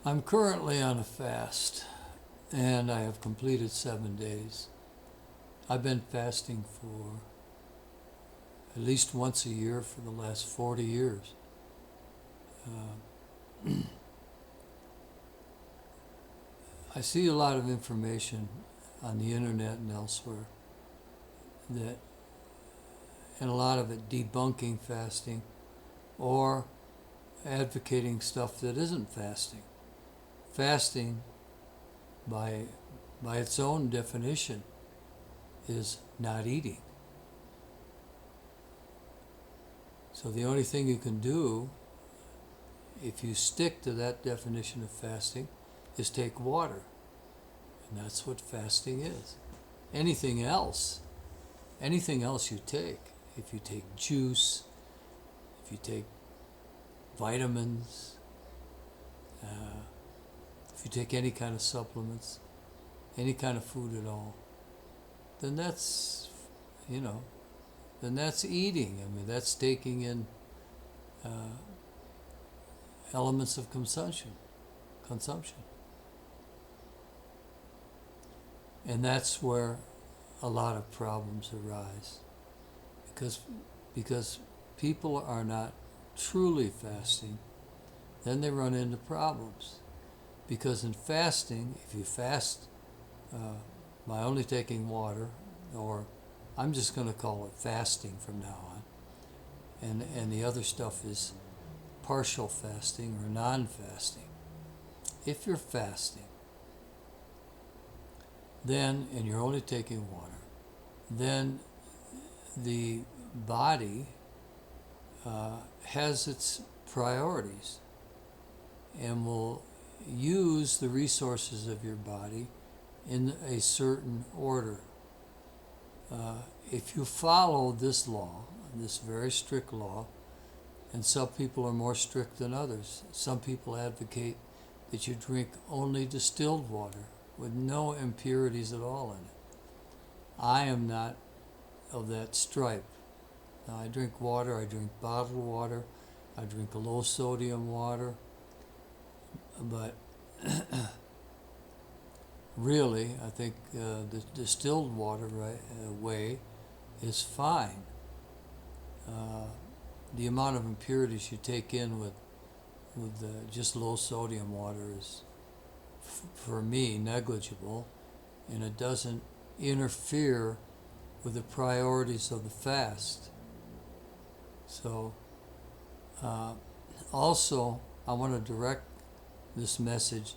I'm currently on a fast, and I have completed 7 days. I've been fasting for at least once a year for the last 40 years. I see a lot of information on the internet and elsewhere that, and a lot of it debunking fasting or advocating stuff that isn't fasting. Fasting, by its own definition, is not eating. So the only thing you can do, if you stick to that definition of fasting, is take water. And that's what fasting is. Anything else you take, if you take juice, if you take vitamins, if you take any kind of supplements, any kind of food at all, then that's, then that's eating. I mean, that's taking in elements of consumption. And that's where a lot of problems arise. Because people are not truly fasting, then they run into problems. Because in fasting, if you fast by only taking water, or I'm just going to call it fasting from now on, and the other stuff is partial fasting or non-fasting. If you're fasting, then, and you're only taking water, then the body has its priorities and will use the resources of your body in a certain order. If you follow this law, this very strict law, and some people are more strict than others. Some people advocate that you drink only distilled water with no impurities at all in it. I am not of that stripe. Now, I drink water, I drink bottled water, I drink low sodium water, but really, I think the distilled water way is fine. The amount of impurities you take in with just low sodium water is, for me, negligible, and it doesn't interfere with the priorities of the fast. So, also, I want to direct this message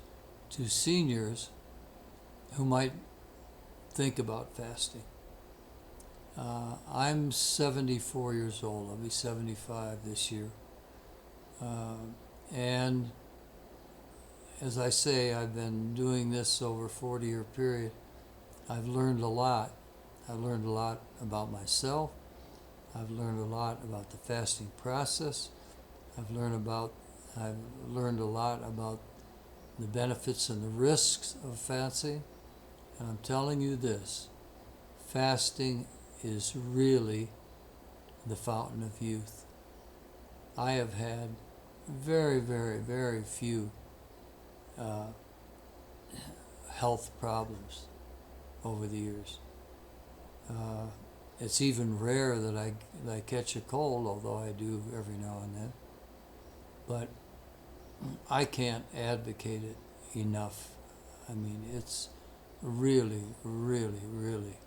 to seniors who might think about fasting. I'm 74 years old. I'll be 75 this year. And as I say, I've been doing this over a 40-year period. I've learned a lot. I've learned a lot about myself. I've learned a lot about the fasting process. I've learned a lot about the benefits and the risks of fasting. And I'm telling you this, fasting is really the fountain of youth. I have had very, very, very few health problems over the years. It's even rare that I catch a cold, although I do every now and then. But I can't advocate it enough. I mean, it's really, really, really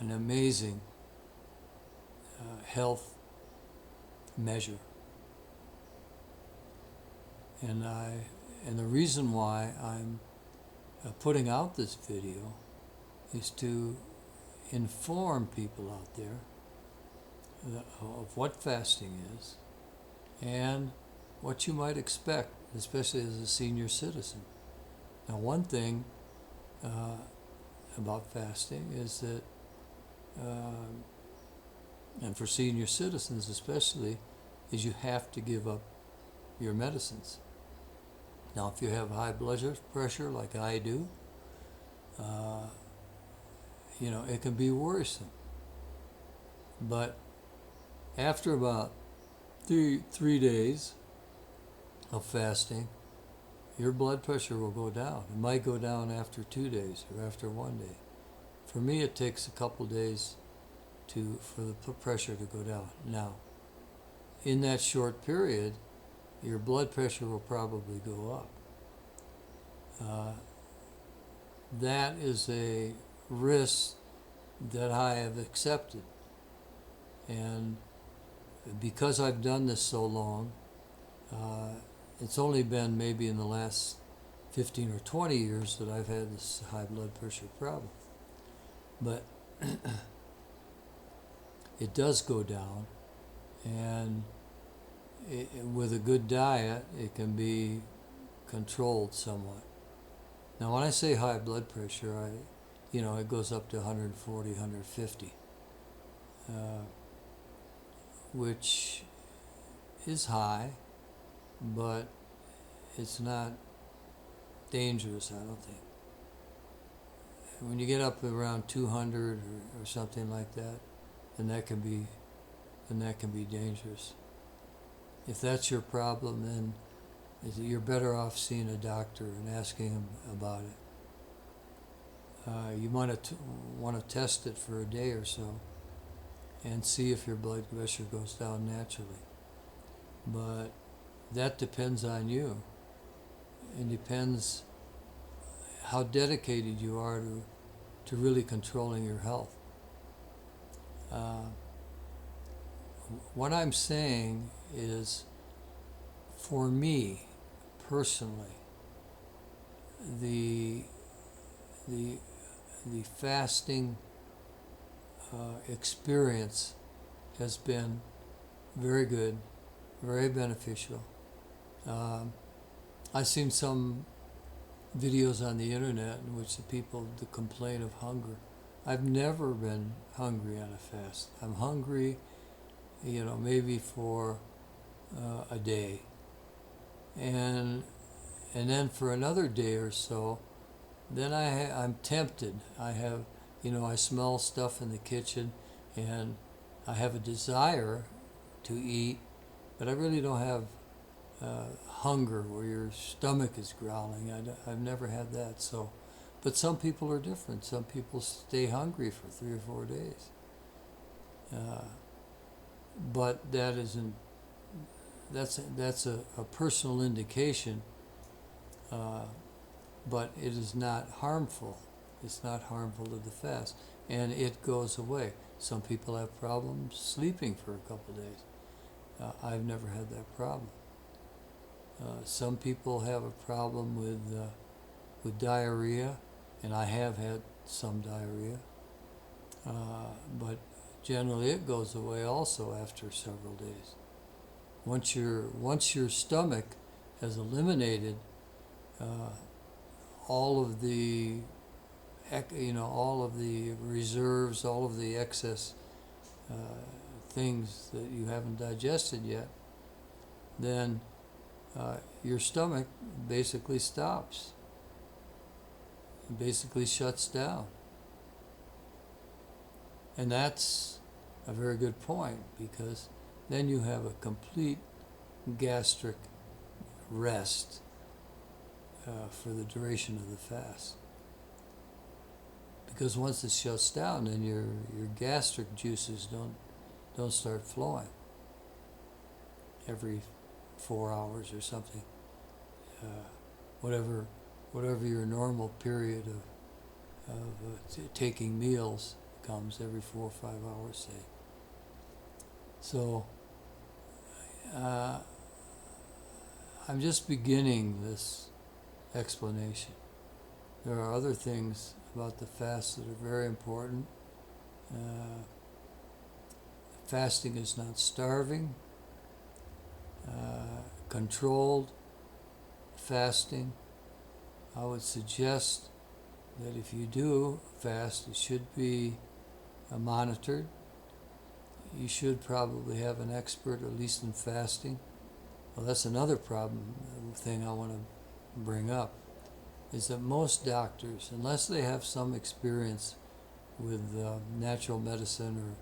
an amazing health measure. And the reason why I'm putting out this video is to inform people out there of what fasting is and what you might expect, especially as a senior citizen. Now, one thing about fasting is that, and for senior citizens especially, is you have to give up your medicines. Now, if you have high blood pressure like I do, it can be worrisome. But after about three days of fasting, your blood pressure will go down. It might go down after 2 days or after 1 day. For me, it takes a couple days for the pressure to go down. Now, in that short period, your blood pressure will probably go up. That is a risk that I have accepted. And because I've done this so long, it's only been maybe in the last 15 or 20 years that I've had this high blood pressure problem. But it does go down, and with a good diet, it can be controlled somewhat. Now, when I say high blood pressure, it goes up to 140, 150, which is high, but it's not dangerous, I don't think. When you get up around 200 or something like that, then that can be dangerous. If that's your problem, then you're better off seeing a doctor and asking him about it. You might want to test it for a day or so and see if your blood pressure goes down naturally. But that depends on you. It depends how dedicated you are to really controlling your health. What I'm saying is, for me personally, the fasting experience has been very good, very beneficial. I've seen some videos on the internet in which the people complain of hunger. I've never been hungry on a fast. I'm hungry, maybe for a day, and then for another day or so, then I'm tempted. I smell stuff in the kitchen, and I have a desire to eat, but I really don't have hunger where your stomach is growling. I've never had that. So, but some people are different. Some people stay hungry for 3 or 4 days. But that's a personal indication, but it is not harmful. It's not harmful to the fast, and it goes away. Some people have problems sleeping for a couple of days. I've never had that problem. Some people have a problem with diarrhea, and I have had some diarrhea, but generally it goes away also after several days. Once your stomach has eliminated all of the reserves, all of the excess things that you haven't digested yet, then your stomach basically stops. It basically shuts down. And that's a very good point, because then you have a complete gastric rest for the duration of the fast. Because once it shuts down, then your gastric juices don't start flowing every 4 hours or something. Whatever your normal period of taking meals comes every 4 or 5 hours, say. So I'm just beginning this explanation. There are other things about the fast that are very important. Fasting is not starving. Controlled fasting. I would suggest that if you do fast, it should be monitored. You should probably have an expert, at least in fasting. Well, that's another thing I want to bring up, is that most doctors, unless they have some experience with natural medicine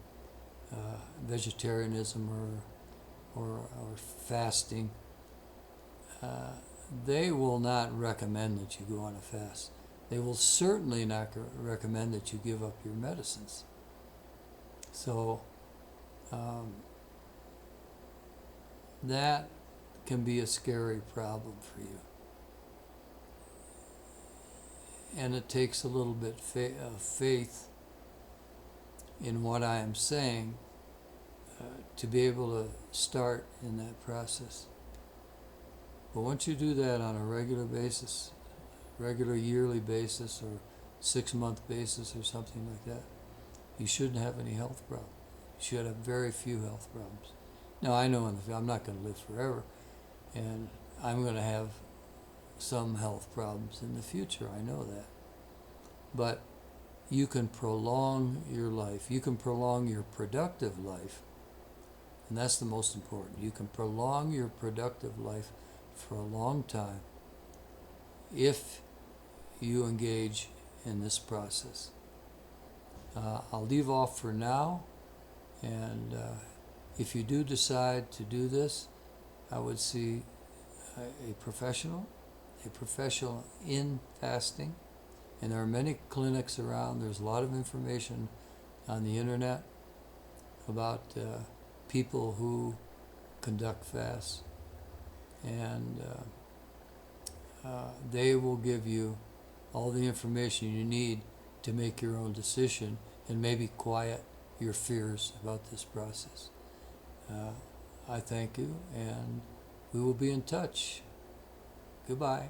or vegetarianism or fasting, they will not recommend that you go on a fast. They will certainly not recommend that you give up your medicines. So that can be a scary problem for you. And it takes a little bit of faith in what I am saying to be able to start in that process. But once you do that on a regular basis, regular yearly basis or 6-month basis or something like that, you shouldn't have any health problems. You should have very few health problems. Now I know I'm not going to live forever, and I'm going to have some health problems in the future. I know that. But you can prolong your life. You can prolong your productive life. And that's the most important. You can prolong your productive life for a long time if you engage in this process. I'll leave off for now, and if you do decide to do this, I would see a professional in fasting. And there are many clinics around. There's a lot of information on the internet about people who conduct fasts. And they will give you all the information you need to make your own decision and maybe quiet your fears about this process. I thank you, and we will be in touch. Goodbye.